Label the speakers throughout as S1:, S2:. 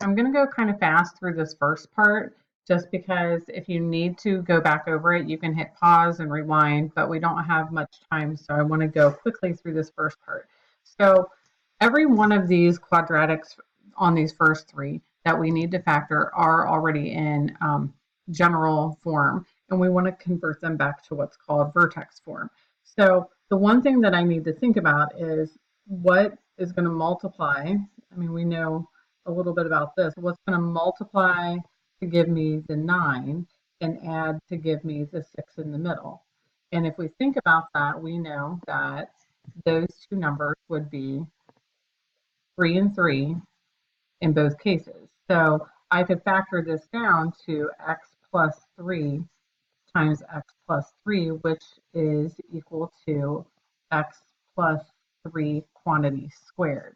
S1: I'm going to go kind of fast through this first part just because if you need to go back over it, you can hit pause and rewind, but we don't have much time, so I want to go quickly through this first part. So every one of these quadratics on these first three that we need to factor are already in general form, and we want to convert them back to what's called vertex form. So the one thing that I need to think about is what is going to multiply. I mean, we know a little bit about this. What's going to multiply to give me the 9 and add to give me the 6 in the middle? And if we think about that, we know that those two numbers would be 3 and 3 in both cases. So I could factor this down to x plus 3 times x plus 3, which is equal to x plus 3 quantity squared.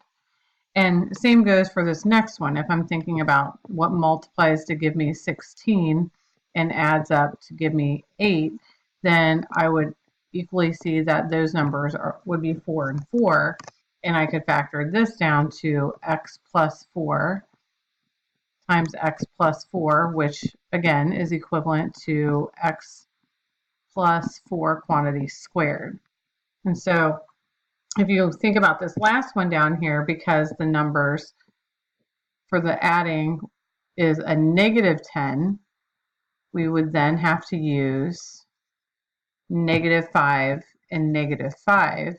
S1: And same goes for this next one. If I'm thinking about what multiplies to give me 16 and adds up to give me 8, then I would equally see that those numbers would be 4 and 4. And I could factor this down to x plus 4 times x plus 4, which again is equivalent to x plus 4 quantity squared. And so if you think about this last one down here, because the numbers for the adding is a negative 10, we would then have to use negative 5 and negative 5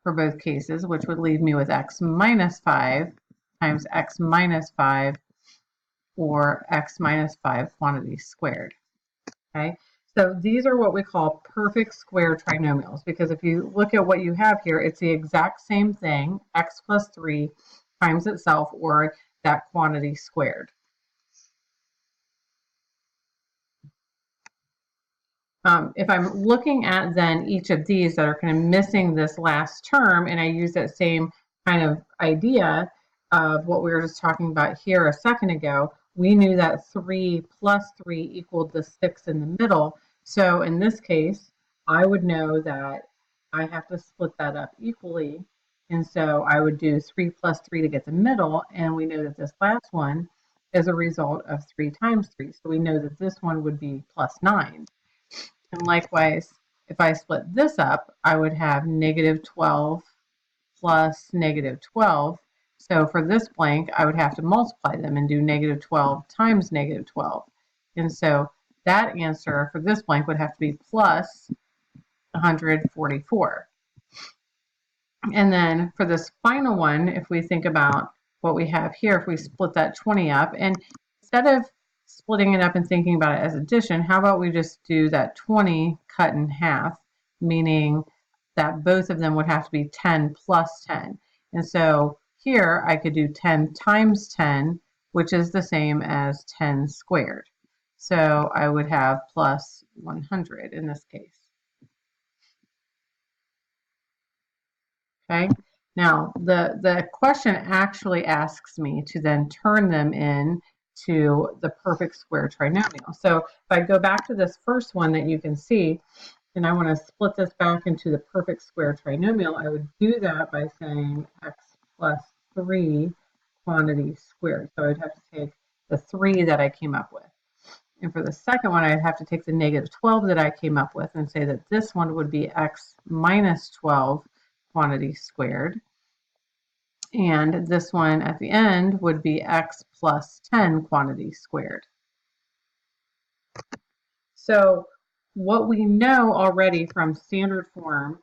S1: for both cases, which would leave me with x minus 5 times x minus 5 or x minus 5 quantity squared. Okay, so these are what we call perfect square trinomials, because if you look at what you have here, it's the exact same thing, x plus 3 times itself, or that quantity squared. If I'm looking at then each of these that are kind of missing this last term, and I use that same kind of idea of what we were just talking about here a second ago, we knew that 3 plus 3 equaled the 6 in the middle. So in this case, I would know that I have to split that up equally. And so I would do 3 plus 3 to get the middle. And we know that this last one is a result of 3 times 3. So we know that this one would be plus 9. And likewise, if I split this up, I would have negative 12 plus negative 12. So for this blank, I would have to multiply them and do negative 12 times negative 12. And so that answer for this blank would have to be plus 144. And then for this final one, if we think about what we have here, if we split that 20 up, and instead of splitting it up and thinking about it as addition, how about we just do that 20 cut in half, meaning that both of them would have to be 10 plus 10. And so here I could do 10 times 10, which is the same as 10 squared. So I would have plus 100 in this case. Okay, now the question actually asks me to then turn them in to the perfect square trinomial. So if I go back to this first one that you can see, and I want to split this back into the perfect square trinomial, I would do that by saying x plus 3 quantity squared. So I'd have to take the 3 that I came up with. And for the second one, I'd have to take the negative 12 that I came up with and say that this one would be x minus 12 quantity squared. And this one at the end would be x plus 10 quantity squared. So what we know already from standard form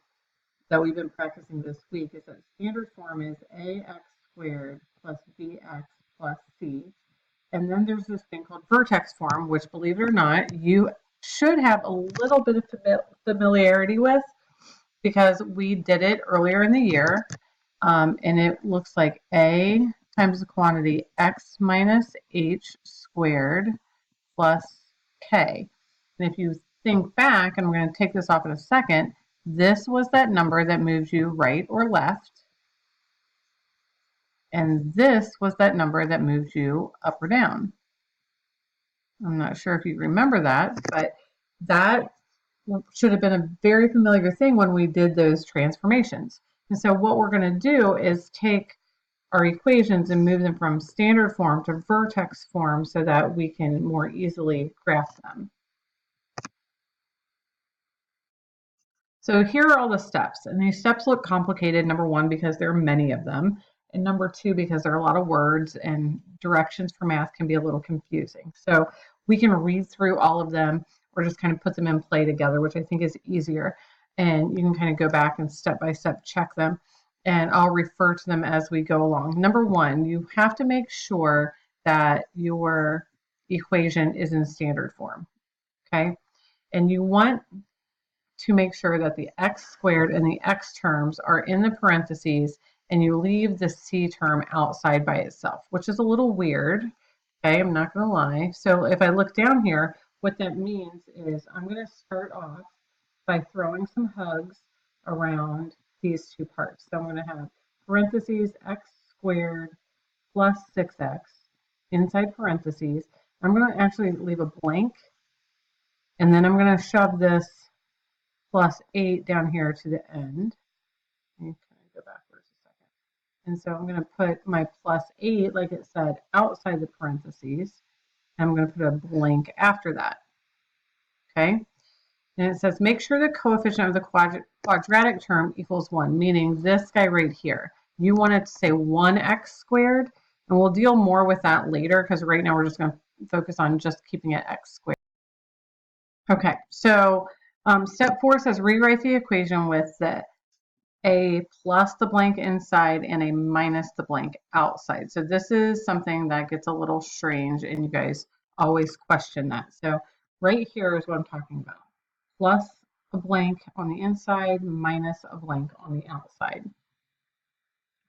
S1: that we've been practicing this week is that standard form is ax squared plus bx plus c. And then there's this thing called vertex form, which, believe it or not, you should have a little bit of familiarity with, because we did it earlier in the year, and it looks like a times the quantity x minus h squared plus k. And if you think back, and we're going to take this off in a second, this was that number that moves you right or left, and this was that number that moves you up or down. I'm not sure if you remember that, but that should have been a very familiar thing when we did those transformations. And so what we're going to do is take our equations and move them from standard form to vertex form so that we can more easily graph them. So here are all the steps, and these steps look complicated, number one, because there are many of them, and number two, because there are a lot of words and directions for math can be a little confusing. So we can read through all of them or just kind of put them in play together, which I think is easier. And you can kind of go back and step by step check them, and I'll refer to them as we go along. Number one, you have to make sure that your equation is in standard form, okay? And you want to make sure that the x squared and the x terms are in the parentheses and you leave the c term outside by itself, which is a little weird. Okay, I'm not going to lie. So if I look down here, what that means is I'm going to start off by throwing some hugs around these two parts. So I'm going to have parentheses x squared plus 6x inside parentheses. I'm going to actually leave a blank, and then I'm going to shove this plus 8 down here to the end. Okay, go backwards a second. And so I'm going to put my plus 8, like it said, outside the parentheses. And I'm going to put a blank after that. Okay? And it says, make sure the coefficient of the quadratic term equals 1, meaning this guy right here. You want it to say 1x squared, and we'll deal more with that later because right now we're just going to focus on just keeping it x squared. Okay, so step 4 says rewrite the equation with the a plus the blank inside and a minus the blank outside. So this is something that gets a little strange and you guys always question that. So right here is what I'm talking about. Plus a blank on the inside, minus a blank on the outside.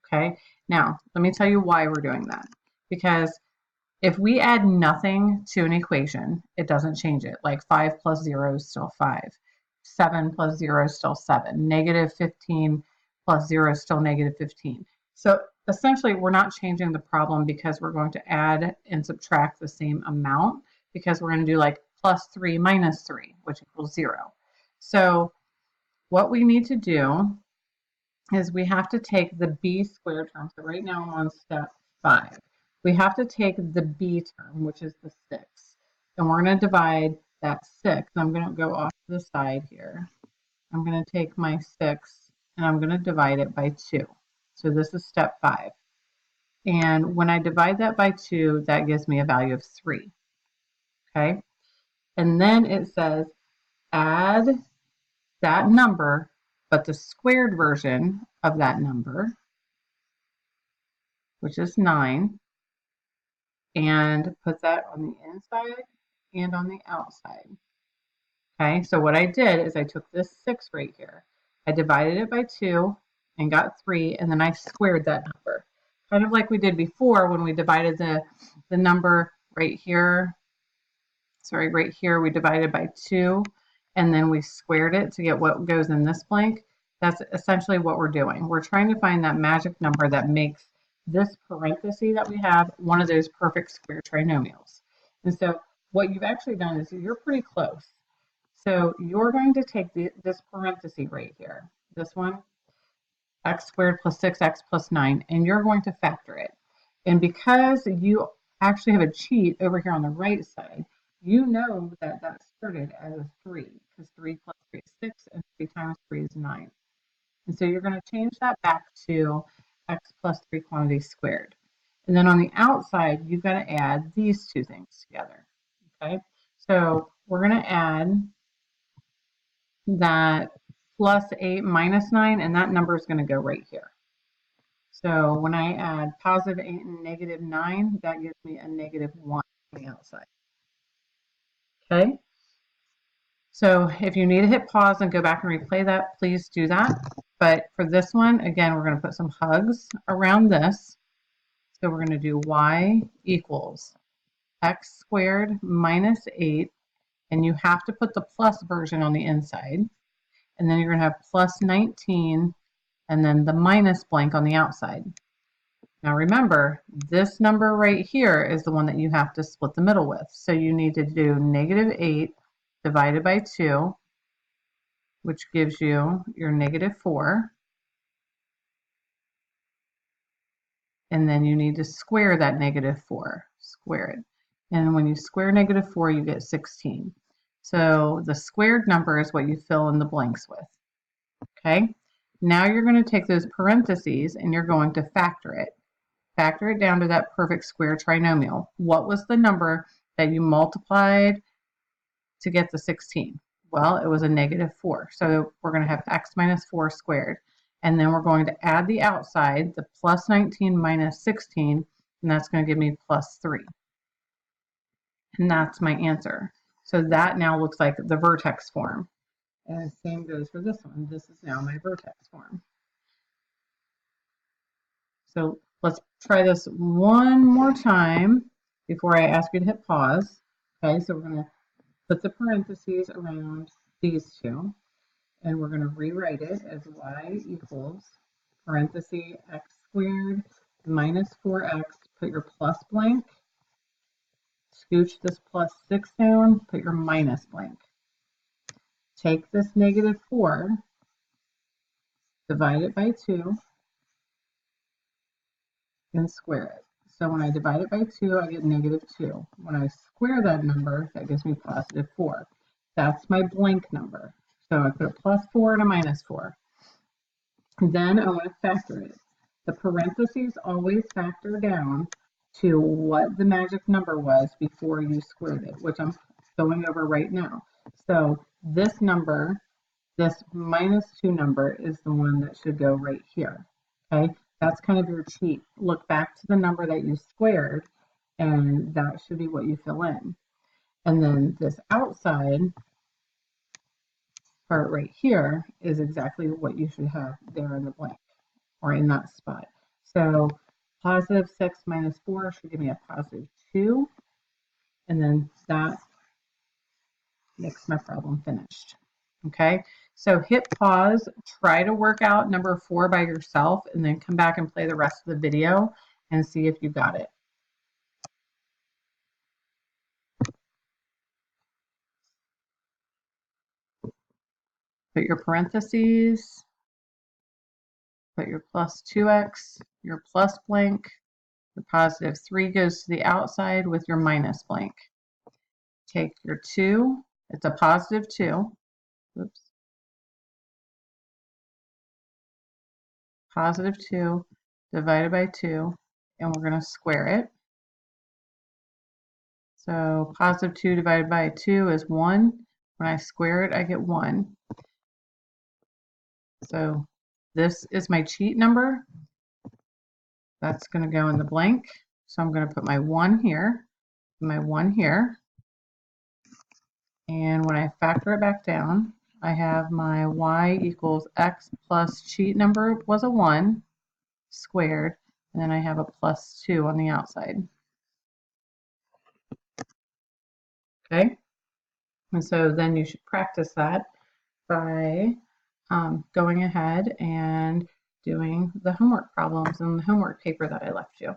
S1: Okay, now let me tell you why we're doing that. Because if we add nothing to an equation, it doesn't change it. Like 5 plus 0 is still 5. 7 plus 0 is still 7. Negative 15 plus 0 is still negative 15. So essentially, we're not changing the problem because we're going to add and subtract the same amount, because we're going to do like plus 3 minus 3, which equals 0. So what we need to do is we have to take the b squared term. So right now I'm on step 5. We have to take the b term, which is the 6, and we're going to divide that 6. I'm going to go off to the side here. I'm going to take my 6 and I'm going to divide it by 2. So this is step 5. And when I divide that by 2, that gives me a value of 3. Okay? And then it says add that number, but the squared version of that number, which is 9, and put that on the inside and on the outside. Okay, so what I did is I took this 6 right here, I divided it by 2 and got 3, and then I squared that number. Kind of like we did before when we divided the number right here. Sorry, right here we divided by 2 and then we squared it to get what goes in this blank. That's essentially what we're doing. We're trying to find that magic number that makes this parenthesis that we have one of those perfect square trinomials. And so what you've actually done is you're pretty close. So you're going to take this parenthesis right here, this one, x squared plus 6x plus 9, and you're going to factor it. And because you actually have a cheat over here on the right side, you know that that started as a 3, because 3 plus 3 is 6, and 3 times 3 is 9. And so you're going to change that back to x plus 3 quantity squared. And then on the outside, you've got to add these two things together. Okay, so we're going to add that plus 8 minus 9, and that number is going to go right here. So when I add positive 8 and negative 9, that gives me a negative 1 on the outside. Okay, so if you need to hit pause and go back and replay that, please do that. But for this one, again, we're going to put some hugs around this. So we're going to do y equals x squared minus 8, and you have to put the plus version on the inside. And then you're going to have plus 19, and then the minus blank on the outside. Now remember, this number right here is the one that you have to split the middle with. So you need to do negative 8 divided by 2, which gives you your negative 4. and then you need to square that -4. Square it. And when you square -4, you get 16. So the squared number is what you fill in the blanks with. Okay? Now you're going to take those parentheses and you're going to factor it. Factor it down to that perfect square trinomial. What was the number that you multiplied to get the 16? Well, it was a -4. So we're going to have x minus 4 squared. And then we're going to add the outside, the plus 19 minus 16, and that's going to give me plus 3. And that's my answer. So that now looks like the vertex form. And the same goes for this one. This is now my vertex form. So let's try this one more time before I ask you to hit pause. Okay, so we're going to put the parentheses around these two, and we're going to rewrite it as y equals parenthesis x squared minus 4x, put your plus blank, scooch this plus 6 down, put your minus blank. Take this -4, divide it by 2, and square it. So when I divide it by 2, I get -2. When I square that number, that gives me +4. That's my blank number. So I put a +4 and a -4. Then I want to factor it. The parentheses always factor down to what the magic number was before you squared it, which I'm going over right now. So this number, this -2 number, is the one that should go right here. Okay, that's kind of your cheat. Look back to the number that you squared, and that should be what you fill in. And then this outside part right here is exactly what you should have there in the blank or in that spot. So +6 minus 4 should give me a +2. And then that makes my problem finished. Okay, so hit pause, try to work out number 4 by yourself, and then come back and play the rest of the video and see if you got it. Put your parentheses, put your +2x, your plus blank, your +3 goes to the outside with your minus blank. Take your 2, it's a +2, oops, +2 divided by 2, and we're going to square it. So +2 divided by 2 is 1. When I square it, I get 1. So this is my cheat number. That's going to go in the blank. So I'm going to put my 1 here, my 1 here. And when I factor it back down, I have my y equals x plus cheat number was a 1 squared, and then I have a +2 on the outside. Okay, and so then you should practice that by going ahead and doing the homework problems in the homework paper that I left you.